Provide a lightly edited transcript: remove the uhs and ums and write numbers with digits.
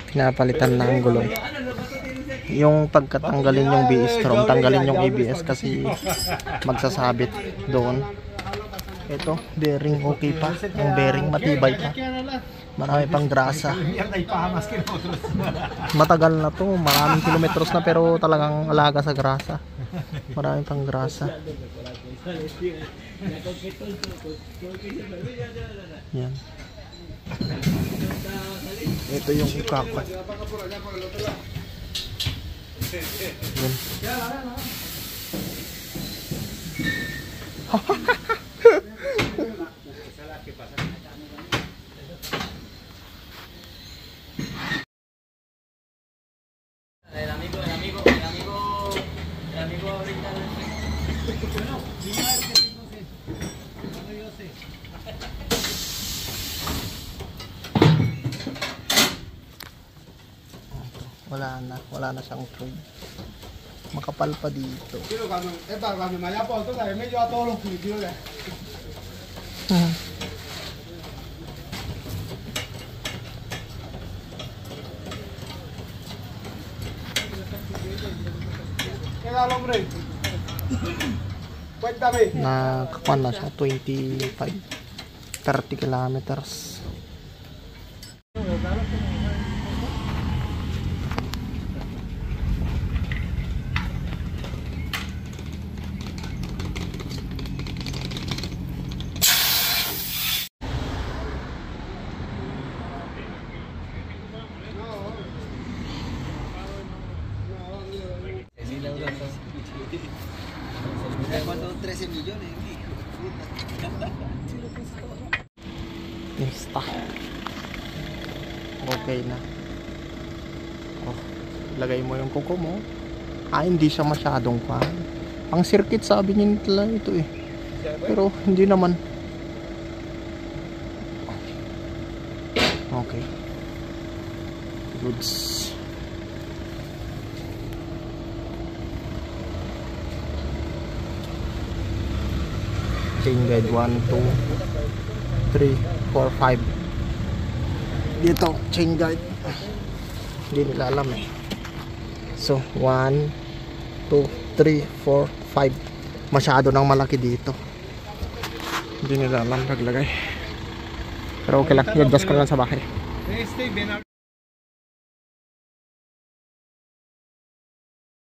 Pinapalitan na ang gulong. Yung pagkatanggalin yung B-strom, tanggalin yung ABS kasi magsasabit doon. Ito, bearing okay pa. Yung bearing matibay pa. Marami pang grasa. Matagal na to, maraming kilometros na pero talagang alaga sa grasa. Marami pang grasa. Yan. Ito yung kakot. Yan. Wala na siyang thread. Makapal pa dito. Nakakuha na siya 30 kilometers. Insta. Okay na. Oh, lagay mo yung kuko mo. Hindi siya masyadong pan. Ang circuit sabi niya nila ito eh. Pero hindi naman. Okay. Goods. Chain guide 1, 2, 3, 4, 5. Dito chain guide hindi nila alam eh. So 1, 2, 3, 4, 5. Masyado nang malaki dito, hindi nila alam naglagay. Pero okay lang, i-adjust ko lang sa bahay.